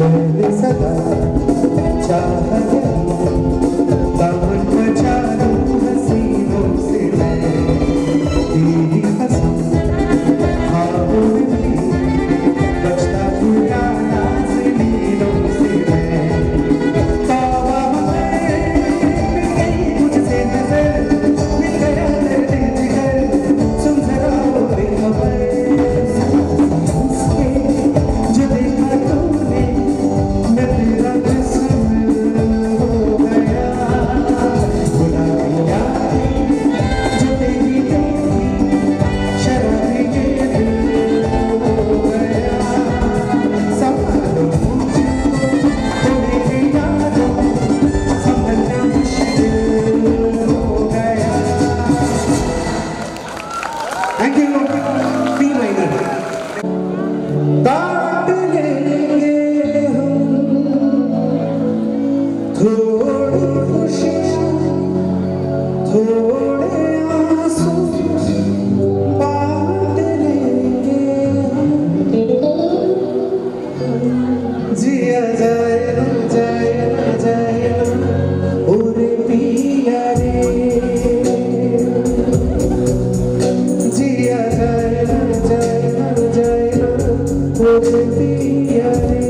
चैन सदा चाहत दामन बचा लूं हसीनों से मैं तेरी कसम ख्वाबों में भी बचता पूरा नाज़नीनों से मैं तौबा है मुझसे नजर मिल गया दर्द जिगर सुन जरा वो बेखबर जो देखा तूने मैं तेरा तस्वीर हो गया बुला दिया जो तेरी देखी शराबी के दिल हो गया संभालो मुझको मेरी यादों संभलना मुश्किल हो गया थैंक यू बी माइनर काट लेंगे हम थोड़ी खुशियाँ थोड़े आंसू बांट लेंगे हम जिया जाए ना जाए ना जाए ना ओरे पिया रे जिया जाए ना जाए ना जाए ना ओरे पिया रे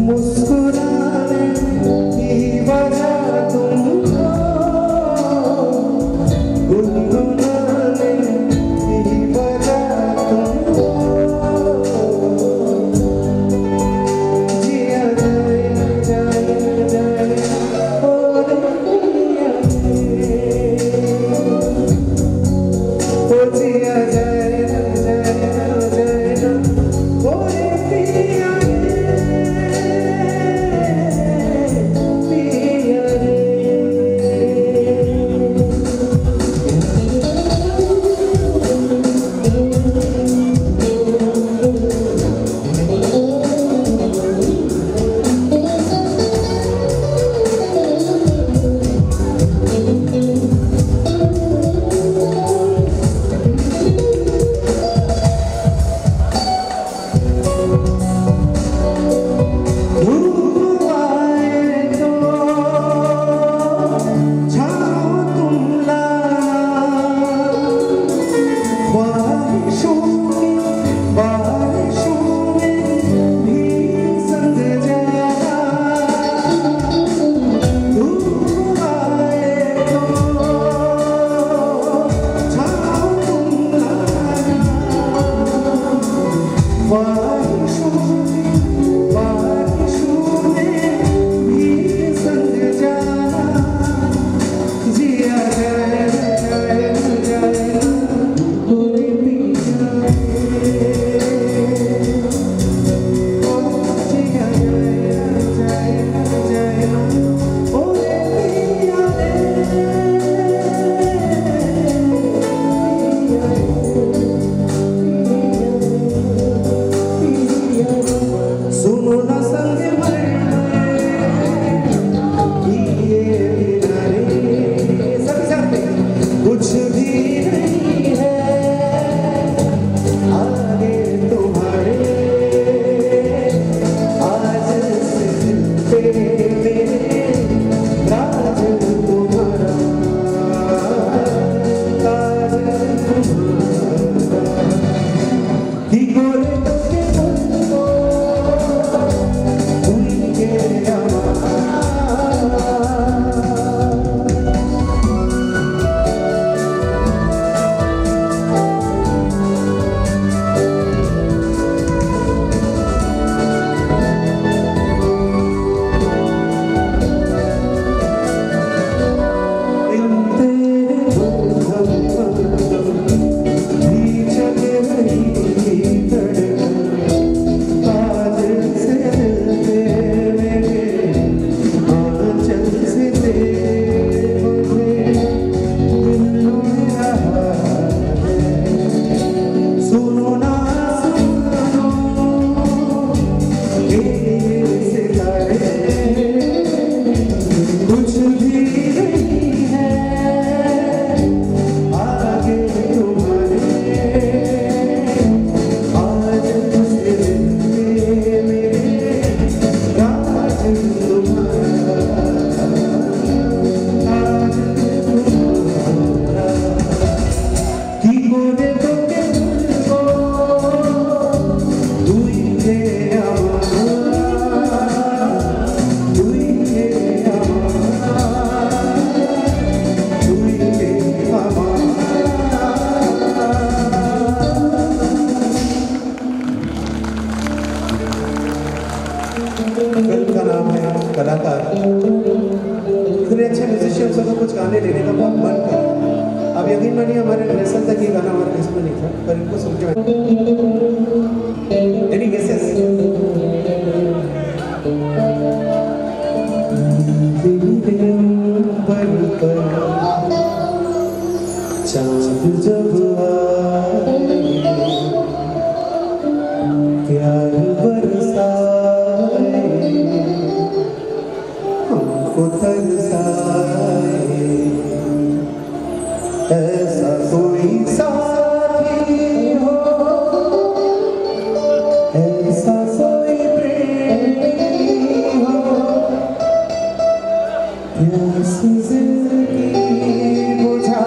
मुस्कुराने की वजह तुमको गुनगुनाने की वजह तुमको जिया जाए जाए जाए ओरे पिया रे ओ जिया जाए जाए जाए ओरे पिया धूप आए तो छाओ तुम लाना बारिशों में भी संग जाना धूप आए तो छाओ तुम लाना बारिशों में भी संग जाना जिया जाए जाए जाए पूरी पिया ओ जिया जाए जाए जाए पूरी पिया रे कलाकार, इतने अच्छे म्यूजिशियंस को कुछ गाने लेने का बहुत मन कर। अब यकीन मानिए हमारे रिहर्सल तक ये गाना हमारे लिस्ट में नहीं था, पर इनको सुन के एनी गेसेस? चांद जब आए प्यार बरसाए हमको तरसाए, ऐसा कोई साथी हो, ऐसा कोई प्रेमी हो, प्यास जिंदगी बुझा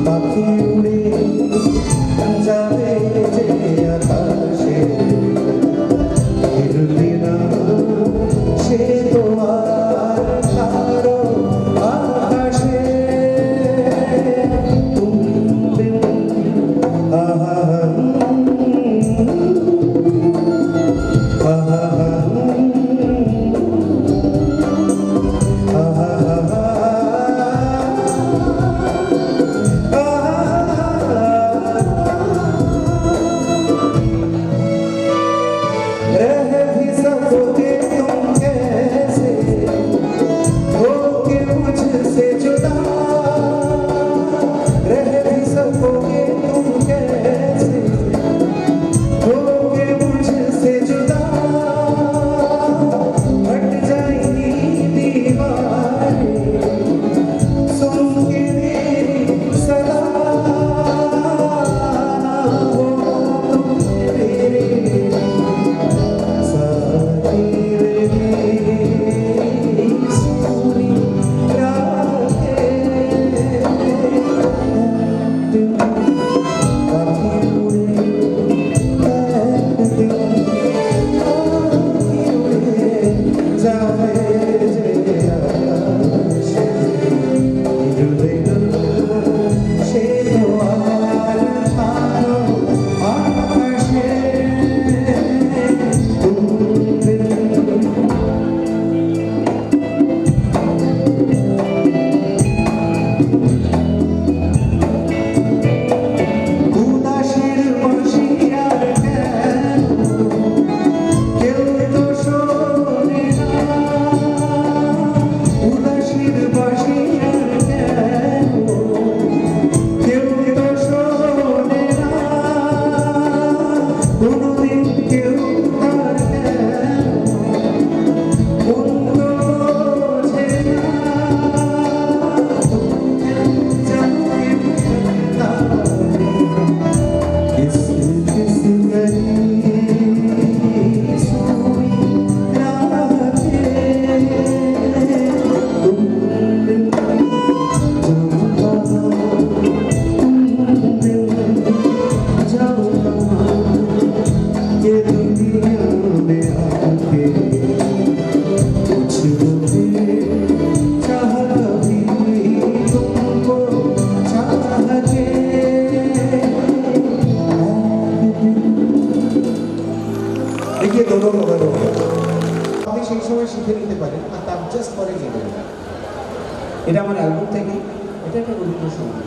Back to you, শিখে নিতে পারেন আর তার জাস্ট পরে গেলেন। এটা আমার অ্যালবাম থেকে, এটা একটা রবীন্দ্র সঙ্গীত।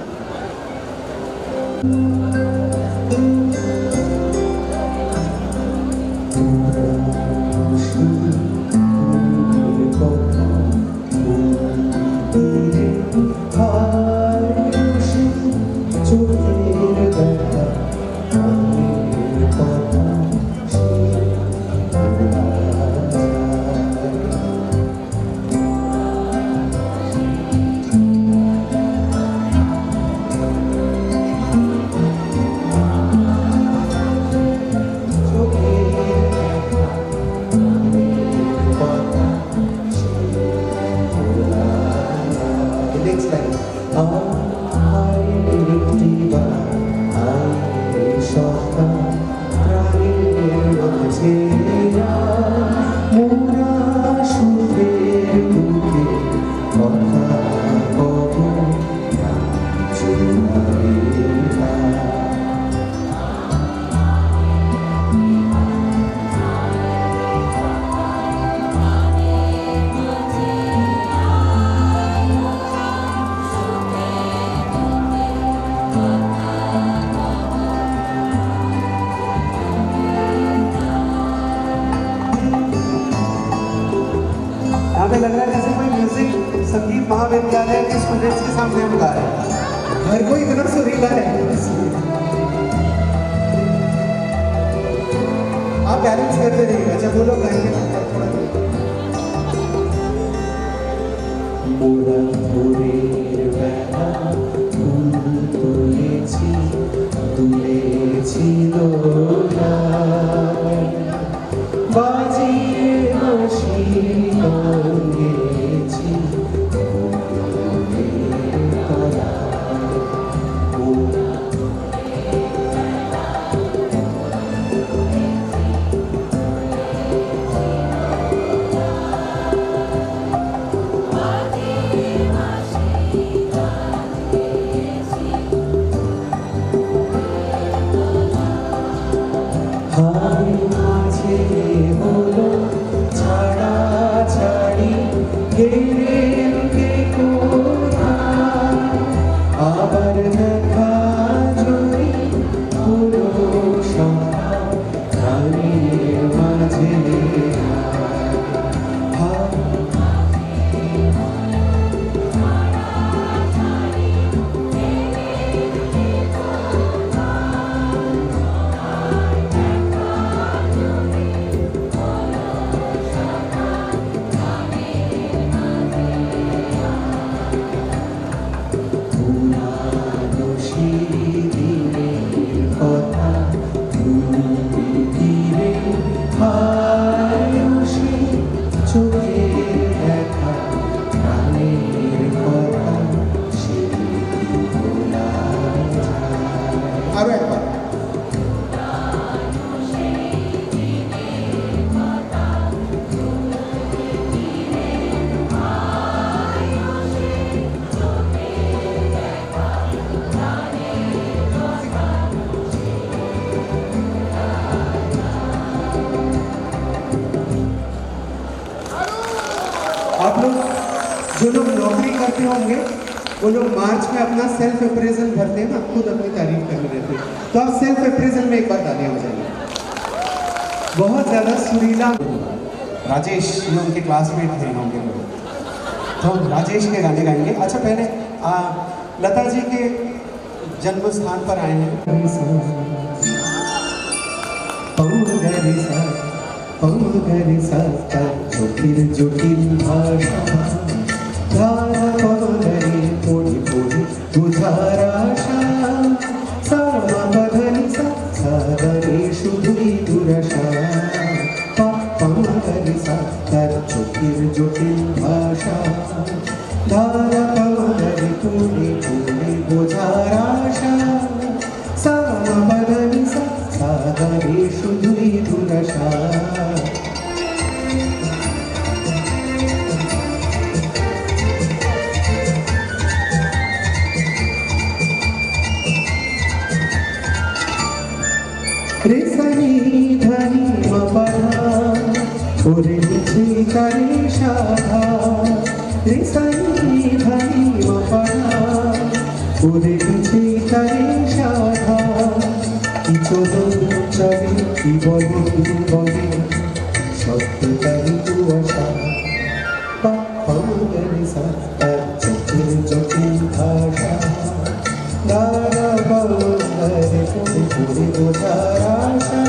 लग रहा है जैसे कोई म्यूजिक संगीत महाविद्यालय के स्टूडेंट्स के सामने हम गा रहे हैं। हर कोई इतना सुरीला है। आप बैलेंस करते रहिएगा जब वो लोग गाएंगे ना थोड़ा आप लोग जो लोग नौकरी करते होंगे वो लोग मार्च में अपना सेल्फ अप्रेजल भरते हैं ना, खुद अपनी तारीफ करने रहते हैं। तो आप सेल्फ अप्रेजल में एक बार तालियां बजाइए। बहुत ज़्यादा सुरीला राजेश, ये उनके क्लासमेट थे होंगे लोग, तो हम राजेश के गाने गाएंगे। अच्छा पहले लता जी के जन्म स्थान पर आए हैं। জটিল জটিল ভাষা ধারা পদরে পড়ি পড়ি বুঝার আশা সামা পধনি সাধনে শুধুই দুরাশা পাপরি সা তার জটিল জটিল ভাষা ধারা পদরে পড়ি পড়ি বুঝার আশা সামা পধনি সাধনে শুধুই দুরাশা। रे सनी धनी मपधा ओरे करे शाखा रे साई धनी मपना ওরে পিছে করে শাখা কি চলন চলে কি বলে বলে সত্যতারি কুয়াশা পাপারে সাতার চোখের জটিল ভাষা দাঁড়া বারে পড়ে পড়ে বোঝার আশা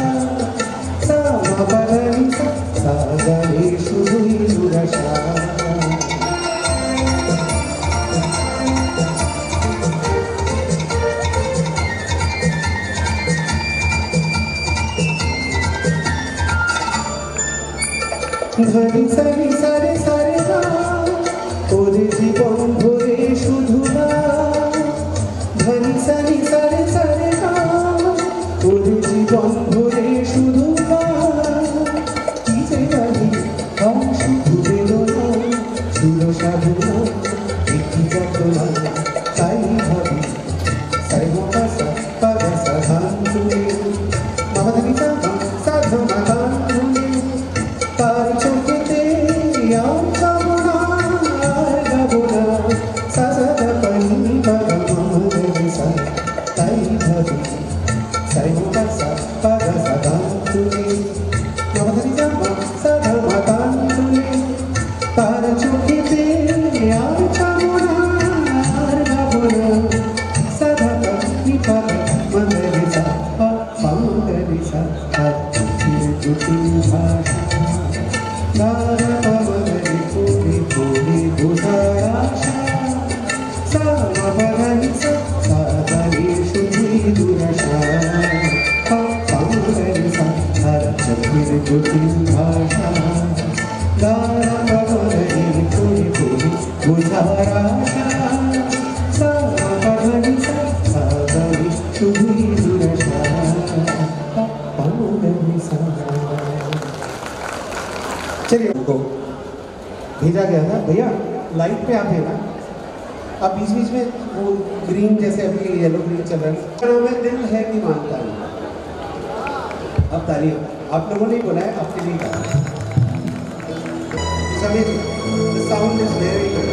সামা বাগানি সাগারে শুধুই দুরাশা ধনি সারি সারে সারে গা ওরে জীবন ভরে শুধু না ধনি সারি সারে সারে গা ওরে জীবন ভরে শুধু না কি যে জানি শুধু বেদনা সুর সাধনা একটি যতনা তাই ভাবি সাই মোটা সা পাগা সা ধান চুলে বাবা ধনি সা সাধু মাতান চুলে তার চোখেতে আর যাবো না আর যাবো না সাজা পানি বাবা মামাদের সা তাই ভাবি সাই মোটা সা পাগা সা ধান চুলে বাবা ধনি সা সাধু মাতান চুলে তার চোখেতে আর যাবো না আর যাবো না সাধা পানি বাবা মামাদের সা মামাদের সা আর চোখের জটিল ভাষা দাঁড়া বাবারে পড়ে পড়ে বোঝার আশা সামা বাগানি সাগারে শুধুই দুরাশা পাপারে সাধার চোখের জটিল ভাষা দাঁড়া বাবারে পড়ে পড়ে বোঝার আশা সামা বাগানি সাগারে শুধুই দুরাশা পাপারে चलिए उनको भेजा गया था भैया लाइट पे आप है ना अब बीच बीच में वो ग्रीन जैसे अभी येलो ग्रीन चल रहा है नाम है दिल है कि मानता है अब तालियां आप लोगों ने बोला है आपके लिए कहा the sound is very good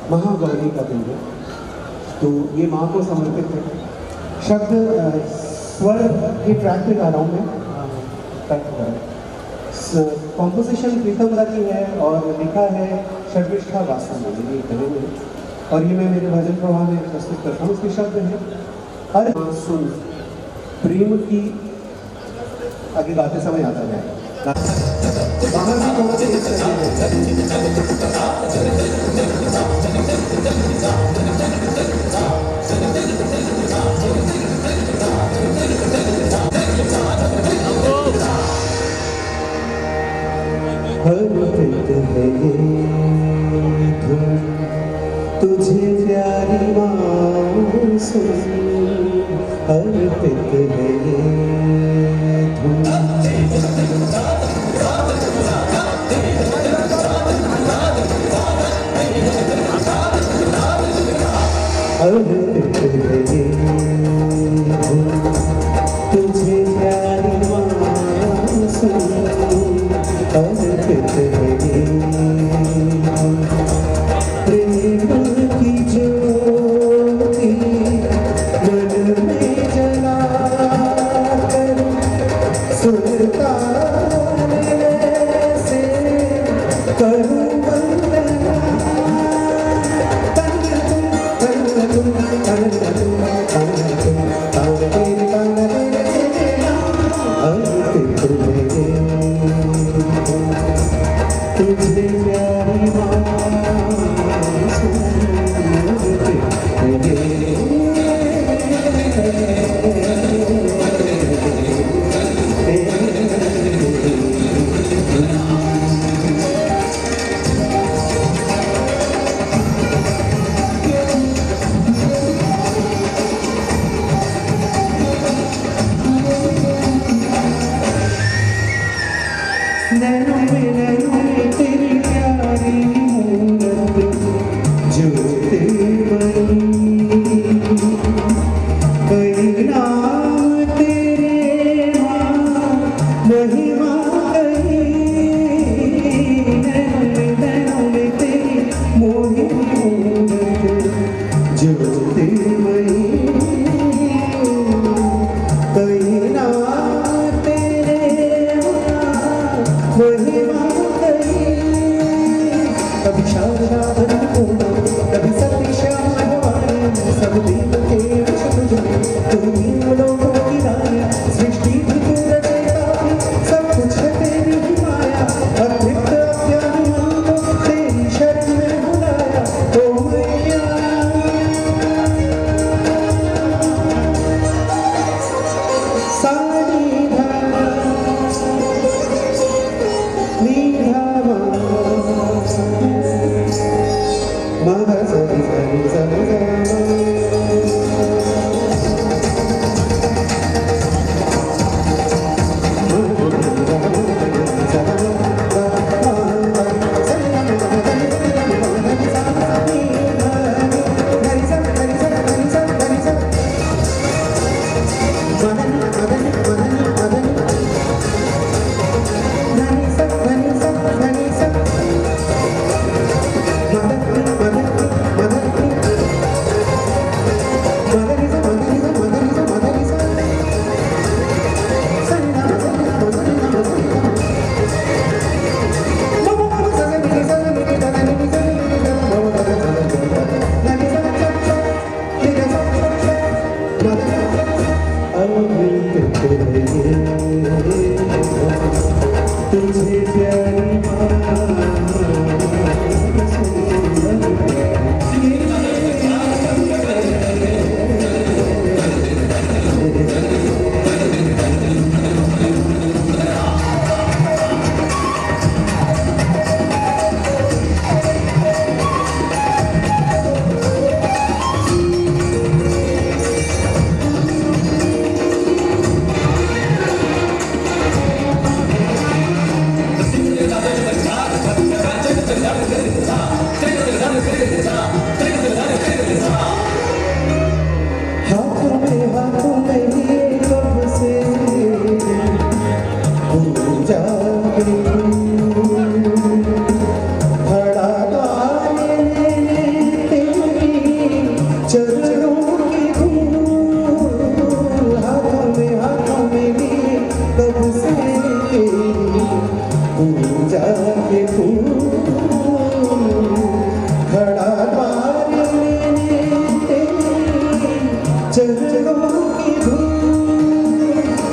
Mahagauri का दिन है, तो ये माँ को समर्पित है। शब्द स्वर की ट्रैक पे गा रहा हूँ मैं। कॉम्पोजिशन प्रीतम दा की है और लिखा है शर्मिष्ठा वासुदेव ने, ये करेंगे और ये मैं मेरे भजन प्रवाह में प्रस्तुत करता हूँ। इसके शब्द हैं हर सुन प्रेम की, आगे गाते समय आता है बाहर भी कौन से इस तुझे प्यारी माँ सुन अर्पित है ये धुन। अर्पित है ये धुन तुझे प्यारी माँ सुन अर्पित है ये धुन। प्रेम की ज्योति मन में जला कर सुनता से करूं वंदना। तुझे प्यारी नैनों में तेरी प्यारी मूरत ज्योतिर्मयी, कई नाम तेरे माँ महिमा कही। नैनों में तेरी मोही मूरत ज्योतिर्मयी, कई नाम तेरे महिमा कही। कभी शारदा अन्नपूर्णा, कभी सती श्यामा भवानी, सब देव के रक्षक तुम्ही लोगों की रानी। सृष्टि भी तू रचयिता, सब कुछ है तेरी ही माया। अतृप्त अज्ञानी मन को तेरी शरण में बुलाया। ओ मैया सारी धारा तुझे प्यारी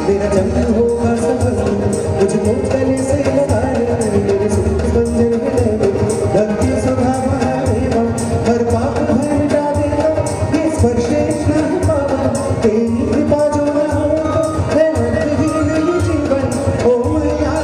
मेरा जन्म होगा सफल, मुझको गले से लगा ले, मेरे सुख बंधन में भक्ति स्वभाव है, हर पाप भर मिटा देगा ये स्पर्श इतना ही पावन, तेरी कृपा जो न हो है अंतहीन ये जीवन। ओ मैया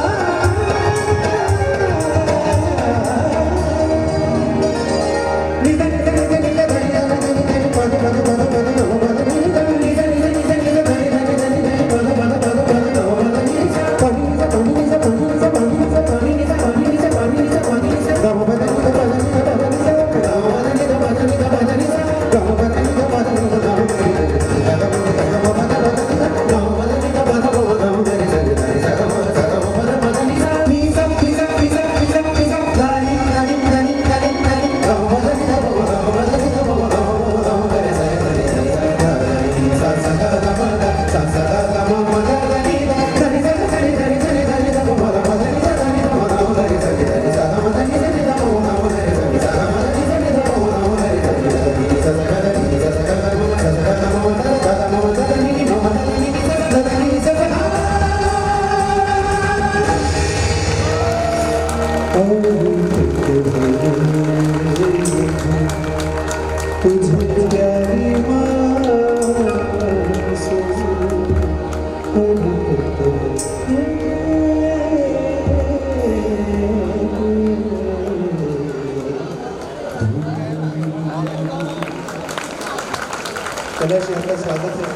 कलश यहाँ का स्वागत है।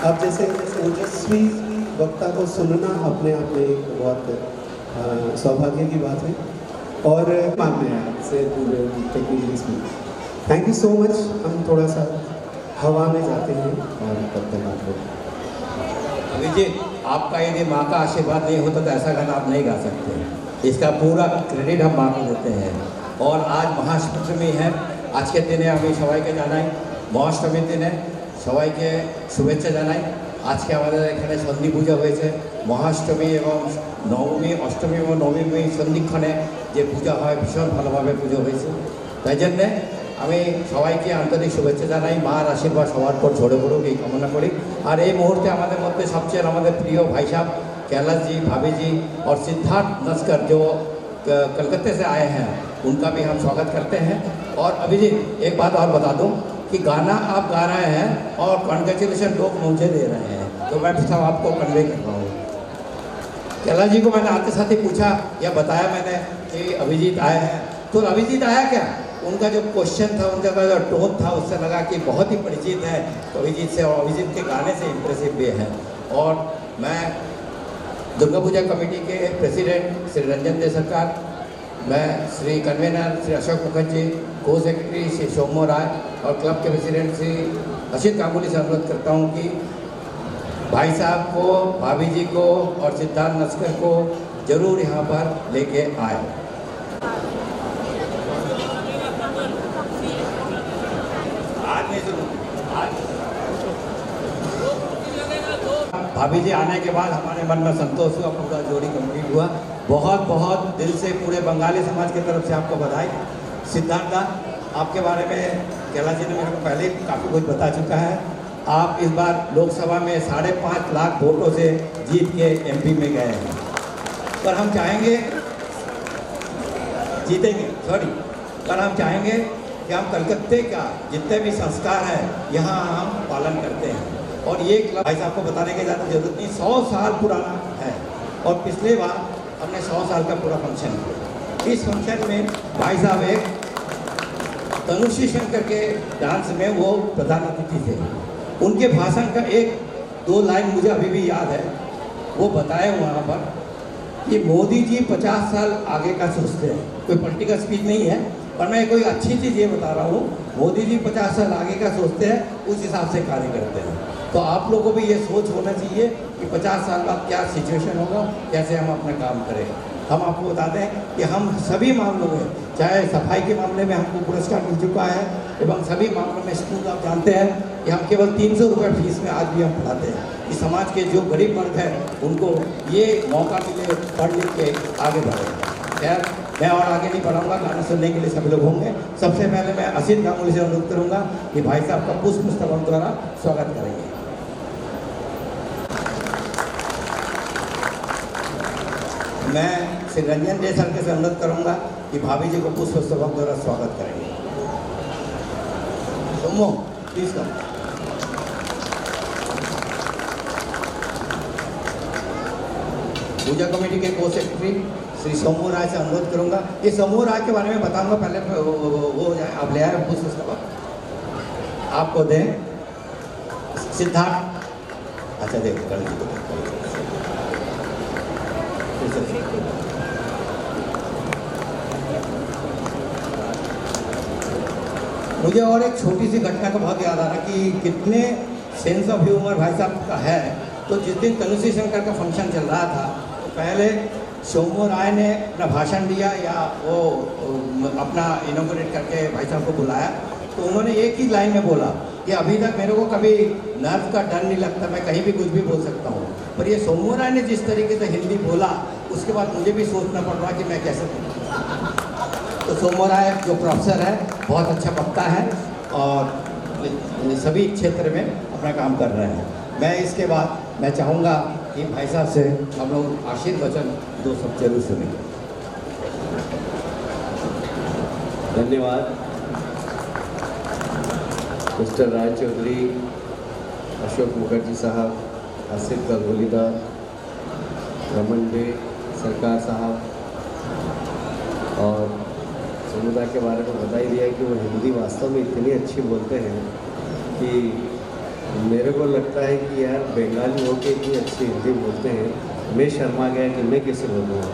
आप जैसे ओजस्वी वक्ता को सुनना अपने आप में एक बहुत सौभाग्य की बात है और मानते हैं आपसे पूरे टेक्निकली में। Thank you so much. हम थोड़ा सा हवा में जाते हैं और तब तक आप लोग अभिजीत, आपका यदि माँ का आशीर्वाद नहीं होता तो ऐसा गाना आप नहीं गा सकते। इसका पूरा क्रेडिट हम माँ को देते हैं। और आज महाअष्टमी है, आज के दिन আমি সবাইকে জানাই মহাষ্টমীর দিনে সবাইকে শুভেচ্ছা জানাই। আজকে আমাদের এখানে সন্ধি পূজা হয়েছে। মহাষ্টমী এবং নবমী, অষ্টমী এবং নবমী সন্ধিক্ষণে যে পূজা হয় ভীষণ ভালোভাবে পুজো হয়েছে। তাই জন্যে আমি সবাইকে আন্তরিক শুভেচ্ছা জানাই। মার আশীর্বাদ সবার পর ঝরে পড়ুক এই কামনা করি। আর এই মুহূর্তে আমাদের মধ্যে সবচেয়ে আমাদের প্রিয় ভাই साहब कैलाश जी, भाभी जी और सिद्धार्थ नस्कर जो कलकत्ते से आए हैं, उनका भी हम स्वागत करते हैं। और अभिजीत, एक बात और बता दूं कि गाना आप गा रहे हैं और कॉन्ग्रेचुलेशन लोग मुझे दे रहे हैं, तो मैं सब आपको कन्वे कर रहा हूँ। कैलाश जी को मैंने आते साथ ही पूछा या बताया मैंने कि अभिजीत आए हैं, तो अभिजीत आया क्या? उनका जो क्वेश्चन था, उनका जो टोन था, उससे लगा कि बहुत ही परिचित है तो अभिजीत से, और अभिजीत के गाने से इम्प्रेसिव भी है। और मैं दुर्गा पूजा कमेटी के प्रेसिडेंट श्री रंजन दे सरकार, मैं श्री कन्वेनर श्री अशोक मुखर्जी, को सेक्रेटरी श्री सोमो राय और क्लब के प्रेसिडेंट श्री अशित गांगुली से अनुरोध करता हूं कि भाई साहब को, भाभी जी को और सिद्धार्थ नस्कर को जरूर यहाँ पर लेके आए। भाभी जी आने के बाद हमारे मन में संतोष हुआ, पूरा जोड़ी कंप्लीट हुआ। बहुत बहुत दिल से पूरे बंगाली समाज की तरफ से आपको बधाई। सिद्धार्थ दा, आपके बारे में कैलाश जी ने मेरे को पहले काफ़ी कुछ बता चुका है। आप इस बार लोकसभा में 5.5 लाख वोटों से जीत के MP में गए हैं, पर हम चाहेंगे जीतेंगे, पर हम चाहेंगे कि हम कलकत्ते का जितने भी संस्कार है यहाँ हम पालन करते हैं। और ये क्लब भाई साहब को बताने की ज़्यादा जरूरत नहीं, 100 साल पुराना है। और पिछले बार हमने 100 साल का पूरा फंक्शन किया। इस फंक्शन में भाई साहब एक तनुश्री शंकर के डांस में वो प्रधान अतिथि थे। उनके भाषण का 1-2 लाइन मुझे अभी भी याद है। वो बताए वहाँ पर कि मोदी जी 50 साल आगे का सोचते हैं। कोई पॉलिटिकल स्पीच नहीं है, पर मैं कोई अच्छी चीज़ ये बता रहा हूँ, मोदी जी 50 साल आगे का सोचते हैं, उस हिसाब से कार्य करते हैं। तो आप लोगों को भी ये सोच होना चाहिए कि 50 साल बाद क्या सिचुएशन होगा, कैसे हम अपना काम करें। हम आपको बता दें कि हम सभी मामलों में, चाहे सफाई के मामले में हमको पुरस्कार मिल चुका है, एवं सभी मामलों में स्कूल आप जानते हैं कि हम केवल 300 रुपये फीस में आज भी हम पढ़ाते हैं कि समाज के जो गरीब वर्ग है उनको ये मौका मिले, पढ़ लिख के आगे बढ़े। खैर, मैं और आगे नहीं बढ़ाऊंगा, गाना सुनने के लिए सभी लोग होंगे। सबसे पहले मैं असित गांगुली से अनुरोध करूँगा कि भाई साहब का पुष्प स्तवन द्वारा स्वागत करेंगे। मैं श्री रंजन डे सर के से अनुरोध करूँगा कि भाभी जी को पुष्प स्तबक द्वारा स्वागत करेंगे। सोमो प्लीज कम। पूजा कमेटी के को सेक्रेटरी श्री सोमू राय से अनुरोध करूंगा। ये सोमू राय के बारे में बताऊंगा, पहले वो हो जाए। आप ले आए पुष्प स्तबक आपको दें सिद्धार्थ। अच्छा देखो गणेश जी को मुझे और एक छोटी सी घटना का बहुत याद आ रहा कि कितने सेंस ऑफ ह्यूमर भाई साहब का है। तो जिस दिन तनुश्री शंकर का फंक्शन चल रहा था तो पहले सोमू राय ने अपना भाषण दिया या वो अपना इनोग्रेट करके भाई साहब को बुलाया, तो उन्होंने एक ही लाइन में बोला कि अभी तक मेरे को कभी नर्व का डर नहीं लगता, मैं कहीं भी कुछ भी बोल सकता हूँ। पर ये सोमू राय ने जिस तरीके से हिंदी बोला उसके बाद मुझे भी सोचना पड़ रहा कि मैं कैसे बोलूँ। तो सोमू राय जो प्रोफेसर है, बहुत अच्छा वक्ता है और सभी क्षेत्र में अपना काम कर रहे हैं। मैं इसके बाद मैं चाहूँगा कि भाई साहब से हम लोग आशीर्वचन दो सब जरूर सुनेंगे। धन्यवाद मिस्टर राय चौधरी, अशोक मुखर्जी साहब, आसिफ गंगोलीदा, रमन डे सरकार साहब, और समुदाय के बारे में बता ही दिया कि वो हिंदी वास्तव में इतनी अच्छी बोलते हैं कि मेरे को लगता है कि यार बंगाली होकर इतनी अच्छी हिंदी बोलते हैं। मैं शर्मा गया कि मैं कैसे बोलूँगा।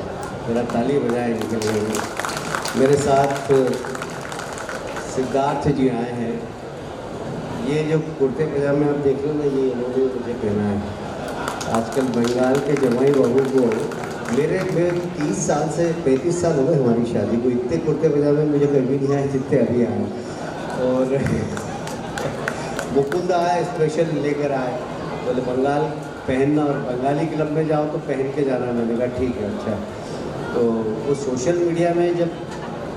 मेरा ताली बजाए निकल गई। मेरे साथ सिद्धार्थ जी आए हैं। ये जो कुर्ते पजामे आप देख लो ना, ये इन्होंने मुझे पहना है। आजकल बंगाल के जमाई बाबू को मेरे 30 साल से 35 साल हो गए हमारी शादी को, इतने कुर्ते पजामे मुझे कभी नहीं आए जितने अभी आए। और मुकुंद आया स्पेशल लेकर आए, बोले बंगाल पहनना और बंगाली क्लब में जाओ तो पहन के जाना। मैंने कहा ठीक है। अच्छा, तो वो सोशल मीडिया में जब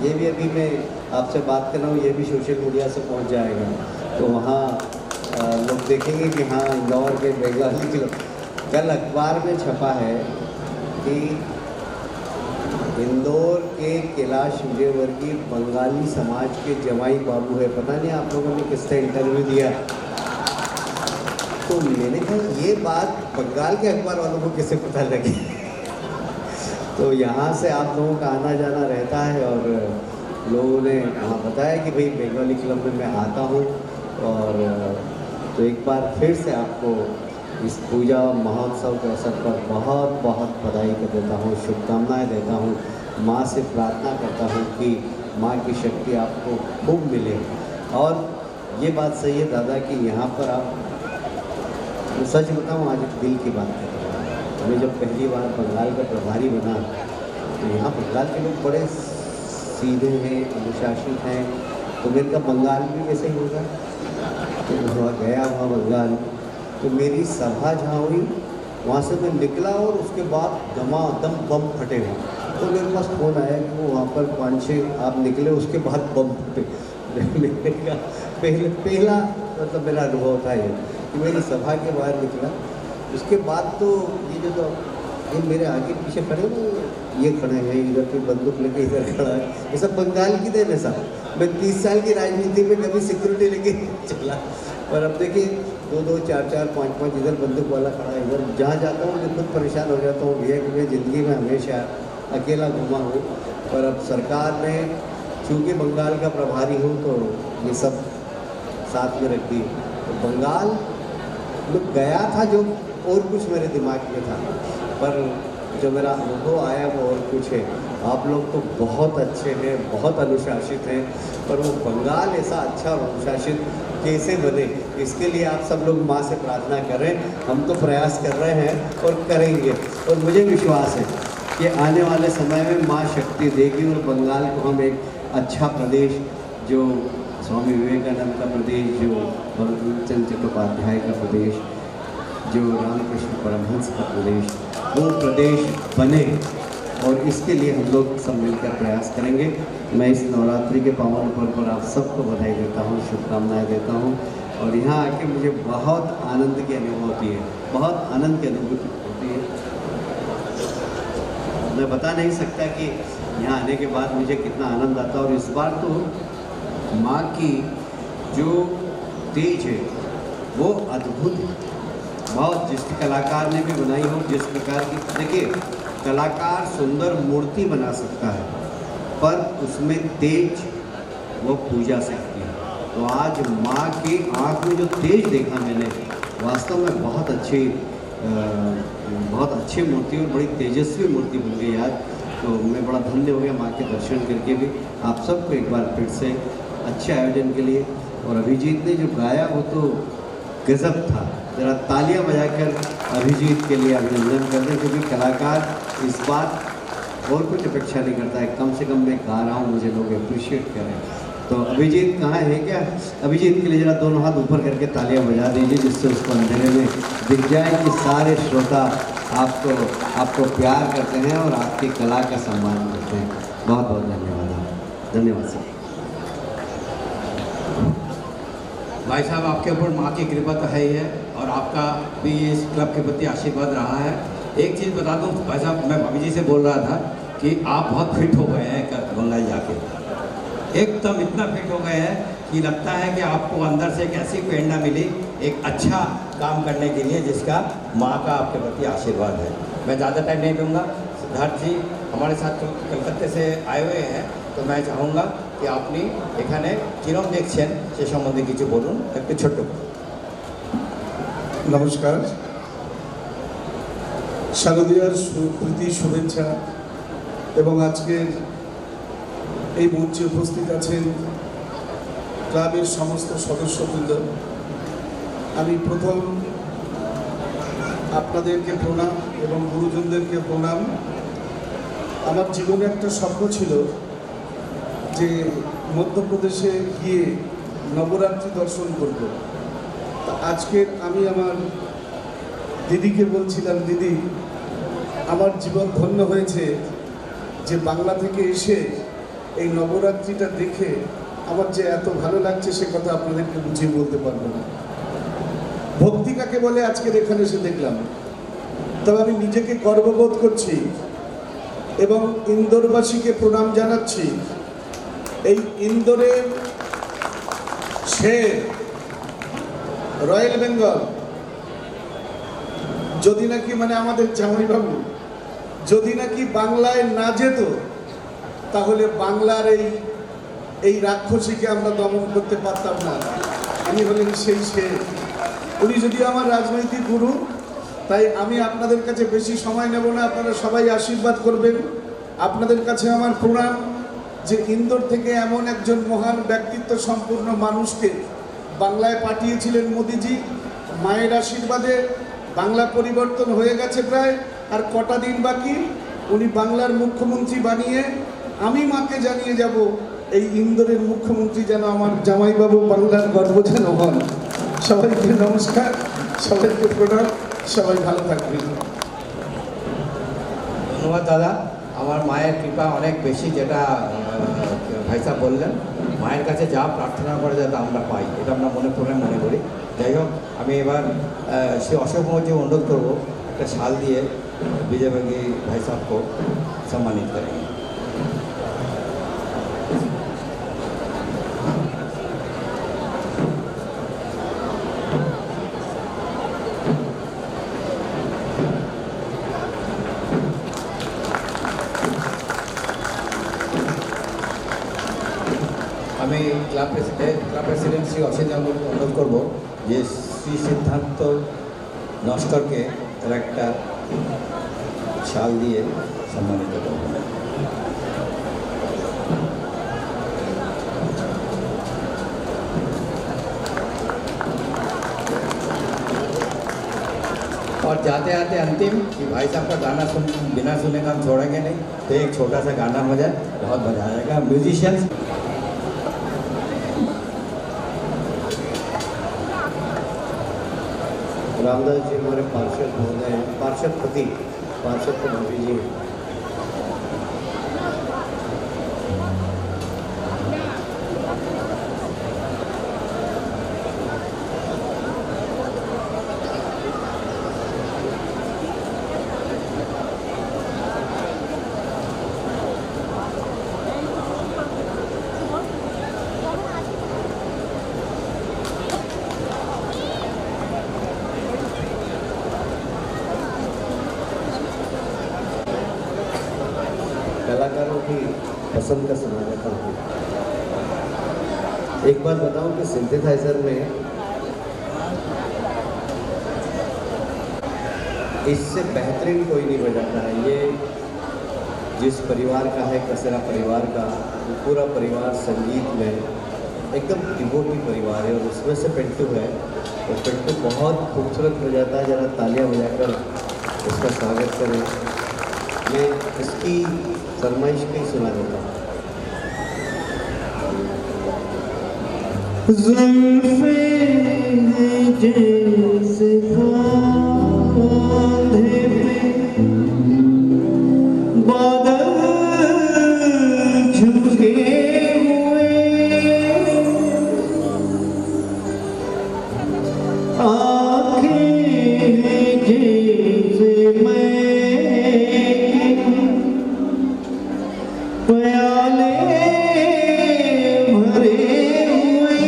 ये भी अभी मैं आपसे बात कर रहा हूँ, ये भी सोशल मीडिया से पहुँच जाएगा, तो वहाँ लोग देखेंगे कि हाँ इंदौर के बंगाली क्लब। कल अखबार में छपा है कि इंदौर के कैलाश विजयवर्गीय बंगाली समाज के जमाई बाबू है। पता नहीं आप लोगों ने किससे इंटरव्यू दिया। तो मैंने कहा ये बात बंगाल के अखबार वालों को कैसे पता लगी। तो यहाँ से आप लोगों का आना जाना रहता है और लोगों ने वहाँ बताया कि भाई बंगाली क्लब में मैं आता हूँ। और तो एक बार फिर से आपको इस पूजा महोत्सव के अवसर पर बहुत बहुत बधाई कर देता हूँ, शुभकामनाएं देता हूँ। माँ से प्रार्थना करता हूँ कि माँ की शक्ति आपको खूब मिले। और ये बात सही है दादा कि यहाँ पर आप, मैं सच बताऊँ आज दिल की बात कर रहा हूँ। मैं जब पहली बार बंगाल का प्रभारी बना तो यहाँ बंगाल के लोग बड़े सीधे हैं, अनुशासित हैं। तो मैंने कहा बंगाल भी वैसे ही होगा। तो वहाँ गया वहाँ बंगाल, तो मेरी सभा जहाँ हुई वहाँ से मैं निकला और उसके बाद दमादम बम फटे हुए। तो मेरे पास फ़ोन आया कि वो वहाँ पर 5-6 आप निकले, उसके बाद बम फटे। मैंने कहा पहला मतलब मेरा अनुभव था ये कि मेरी सभा के बाहर निकला। उसके बाद तो ये मेरे आगे पीछे खड़े हैं, ये खड़े हैं, इधर पे बंदूक लेके इधर खड़ा है, ये सब बंगाल की देन है साहब। मैं 30 साल की राजनीति में कभी सिक्योरिटी लेके चला, पर अब देखिए 2-2, 4-4, 5-5 इधर बंदूक वाला खड़ा है। इधर जहाँ जाता हूँ मैं खुद परेशान हो जाता हूँ भैया कि मैं ज़िंदगी में हमेशा अकेला घूमा हूँ। पर अब सरकार ने चूँकि बंगाल का प्रभारी हूँ तो ये सब साथ में रख दी। तो बंगाल में गया था जो और कुछ मेरे दिमाग में था, पर जो मेरा अनुभव आया वो और कुछ है। आप लोग तो बहुत अच्छे हैं, बहुत अनुशासित हैं, पर वो बंगाल ऐसा अच्छा और अनुशासित कैसे बने, इसके लिए आप सब लोग माँ से प्रार्थना करें। हम तो प्रयास कर रहे हैं और करेंगे, और मुझे विश्वास है कि आने वाले समय में माँ शक्ति देगी और बंगाल को हम एक अच्छा प्रदेश, जो स्वामी विवेकानंद का प्रदेश, जो बंकिमचंद्र चट्टोपाध्याय का प्रदेश, जो रामकृष्ण परमहंस का प्रदेश, वो प्रदेश बने। और इसके लिए हम लोग सब मिलकर प्रयास करेंगे। मैं इस नवरात्रि के पावन पर्व पर आप सबको बधाई देता हूँ, शुभकामनाएं देता हूँ। और यहाँ आके मुझे बहुत आनंद की अनुभूति होती है, बहुत आनंद की अनुभूति होती है। मैं बता नहीं सकता कि यहाँ आने के बाद मुझे कितना आनंद आता है। और इस बार तो माँ की जो तेज है वो अद्भुत है बहुत। जिस कलाकार ने भी बनाई हो, जिस प्रकार की, देखिए कलाकार सुंदर मूर्ति बना सकता है पर उसमें तेज वो पूजा सकती है। तो आज माँ की आँख में जो तेज देखा मैंने, वास्तव में बहुत अच्छी मूर्ति और बड़ी तेजस्वी मूर्ति बन गई आज। तो मैं बड़ा धन्य हो गया माँ के दर्शन करके भी। आप सबको एक बार फिर से अच्छे आयोजन के लिए। और अभिजीत ने जो गाया वो तो गजब था। ज़रा तालियां बजाकर अभिजीत के लिए अभिनंदन कर दें, क्योंकि कलाकार इस बार और कुछ अपेक्षा नहीं करता है, कम से कम मैं गा रहा हूँ मुझे लोग अप्रिशिएट करें। तो अभिजीत कहाँ है क्या? अभिजीत के लिए ज़रा दोनों हाथ ऊपर करके तालियां बजा दीजिए, जिससे उसको अंधेरे में दिख जाए कि सारे श्रोता आपको प्यार करते हैं और आपकी कला का सम्मान करते हैं। बहुत बहुत धन्यवाद। धन्यवाद सर। भाई साहब, आपके ऊपर माँ की कृपा तो है ही है और आपका भी इस क्लब के प्रति आशीर्वाद रहा है। एक चीज़ बता दूँ भाई साहब, मैं भाभी जी से बोल रहा था कि आप बहुत फिट हो गए हैं बंगाल जाके, एकदम इतना फिट हो गए हैं कि लगता है कि आपको अंदर से एक ऐसी प्रेरणा मिली एक अच्छा काम करने के लिए, जिसका माँ का आपके प्रति आशीर्वाद है। मैं ज़्यादा टाइम नहीं दूँगा। सिद्धार्थ जी हमारे साथ कलकत्ते से आए हुए हैं, तो मैं चाहूँगा कि আপনি এখানে কিরম দেখছেন সে সম্বন্ধে কিছু বলুন একটু ছোট্ট করে। নমস্কার, শারদীয়ার প্রীতি শুভেচ্ছা এবং আজকের এই মঞ্চে উপস্থিত আছেন ক্লাবের সমস্ত সদস্যবৃন্দ। আমি প্রথম আপনাদেরকে প্রণাম এবং গুরুজনদেরকে প্রণাম। আমার জীবনে একটা স্বপ্ন ছিল যে মধ্যপ্রদেশে গিয়ে নবরাত্রি দর্শন করব। আজকের আমি আমার দিদিকে বলছিলাম, দিদি আমার জীবন ধন্য হয়েছে যে বাংলা থেকে এসে এই নবরাত্রিটা দেখে আমার যে এত ভালো লাগছে সে কথা আপনাদেরকে বুঝিয়ে বলতে পারবো না। ভক্তি কাকে বলে আজকের এখানে এসে দেখলাম। তবে আমি নিজেকে গর্ববোধ করছি এবং ইন্দোরবাসীকে প্রণাম জানাচ্ছি। এই ইন্দোরের শের রয়্যাল বেঙ্গল যদি নাকি মানে আমাদের জামাইবাবু যদি নাকি বাংলায় না যেত, তাহলে বাংলার এই রাক্ষসীকে আমরা দমন করতে পারতাম না। আমি হলেন সেই শের। উনি যদিও আমার রাজনৈতিক গুরু, তাই আমি আপনাদের কাছে বেশি সময় নেব না। আপনারা সবাই আশীর্বাদ করবেন। আপনাদের কাছে আমার প্রণাম যে ইন্দোর থেকে এমন একজন মহান ব্যক্তিত্ব সম্পূর্ণ মানুষকে বাংলায় পাঠিয়েছিলেন মোদিজি। মায়ের আশীর্বাদে বাংলা পরিবর্তন হয়ে গেছে প্রায়, আর কটা দিন বাকি। উনি বাংলার মুখ্যমন্ত্রী বানিয়ে আমি মাকে জানিয়ে যাব এই ইন্দোরের মুখ্যমন্ত্রী যেন আমার জামাইবাবু বাংলার গর্ব যেন হন। সবাইকে নমস্কার, সবাইকে প্রণাম, সবাই ভালো থাকবেন। ধন্যবাদ দাদা। আমার মায়ের কৃপা অনেক বেশি, যেটা ভাই সাহেব বললেন, মায়ের কাছে যা প্রার্থনা করে যাতে আমরা পাই, এটা আমরা মনে করি। যাই হোক, আমি এবার সে অশোক মহোদয় অনুরোধ করবো একটা শাল দিয়ে বিজয়বাগী ভাই সাহেবকে সম্মানিত করেন। আমি ক্লাব প্রেসিডেন্ট শ্রী অসিত অনুরোধ করবো যে শ্রী সিদ্ধান্ত নস্করকে এর একটা শাল দিয়ে সম্মানিত করবেন। और जाते आते अंतिम कि भाई साहब का गाना बिना सुने का हम छोड़ेंगे नहीं, तो एक छोटा सा गाना हो जाए, बहुत मजा आएगा। म्यूजिशियंस रामदास जी हमारे पार्षद महोदय हैं, पार्षद पति, पार्षद तो भाभी जी हैं। कलाकारों की पसंद का सुना देता हूँ। एक बात बताऊँ कि सिंथेसाइजर में इससे बेहतरीन कोई नहीं बजाता है। ये जिस परिवार का है, कसेरा परिवार का, वो पूरा परिवार संगीत में एकदम डिवोटी परिवार है और उसमें से पिंटू है। और पिंटू बहुत खूबसूरत बजाता है। ज़रा तालियां बजाकर उसका स्वागत करें। मैं इसकी फरमाइश भी सुना देता हूँ। जैसे कांधे पे बादल झुके हुए, आँखें जैसे मैं प्याले भरे हुए,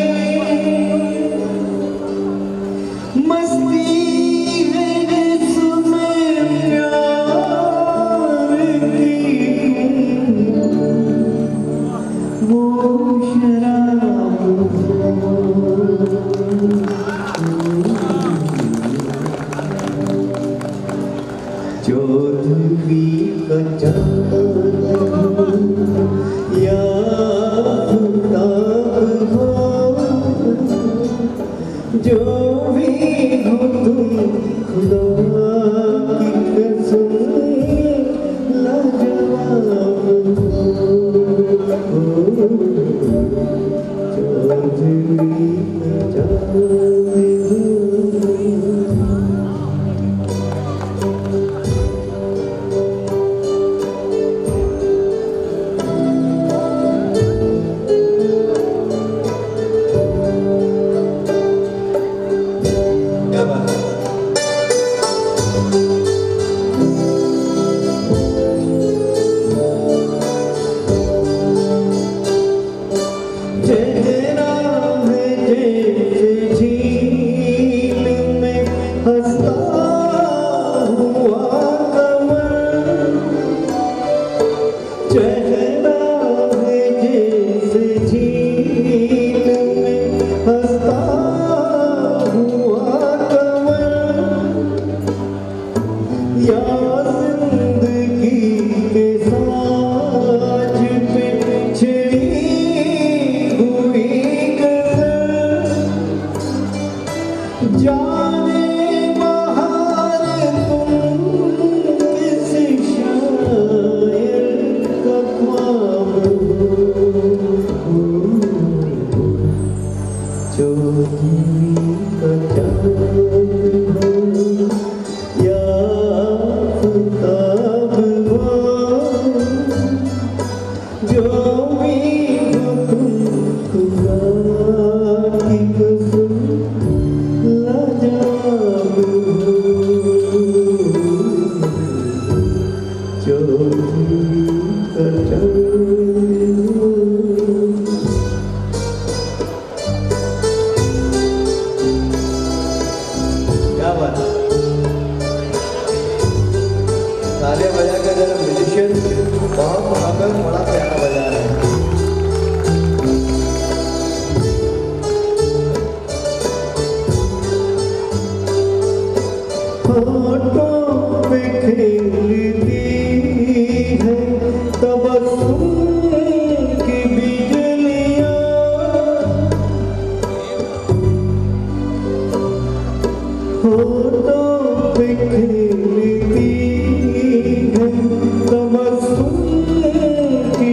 मस्ती है जिसमें प्यार की वो शराब चौधरी का चांद या आफताब हो, जो भी हो तुम खुदा की कसम लाजवाब हो। चौधरी का चांद हो। क्या बात है? चेहरा है जैसे झील में हंसता हुआ कमल, चेहरा है जैसे झील में हंसता हुआ कमल, या जिंदगी के साज पे छिड़ी हुई गजल, जाने बहार तुम किस शायर का ख्वाब हो। चौधरी का चांद हो या आफताब हो, जो भी हो तुम खुदा की कसम लाजवाब हो। चौधरी का चांद हो। क्या बात है? तालियां बजा कर जरा म्यूजिशियन बहुत वहां बड़ा प्यारा बजा रहे हैं। होठों पे खेलती है तबस्सुम की बिजलियाँ, होठों पे खेलती है तबस्सुम की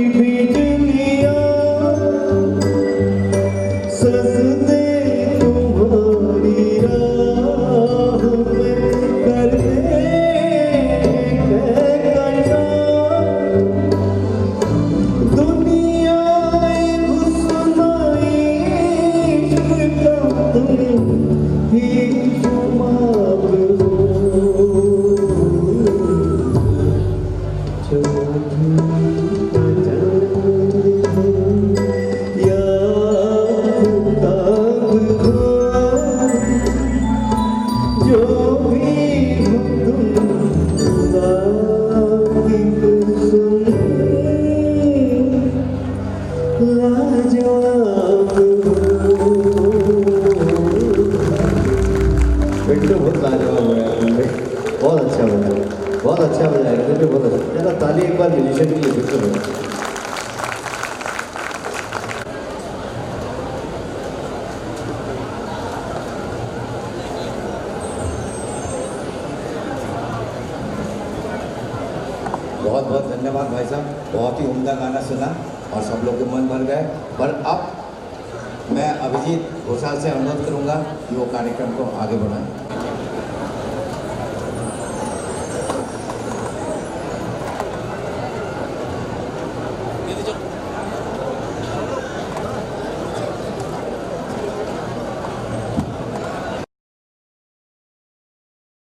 बहुत अच्छा बजाएगा, मुझे बहुत अच्छा। चलो ताली एक बार म्यूजिशियन के लिए फिर से बजाओ। बहुत बहुत धन्यवाद भाई साहब, बहुत ही उम्दा गाना सुना और सब लोग के मन भर गए। पर अब मैं अभिजीत घोषाल से अनुरोध करूंगा कि वो कार्यक्रम को आगे बढ़ाएं। ये तो जो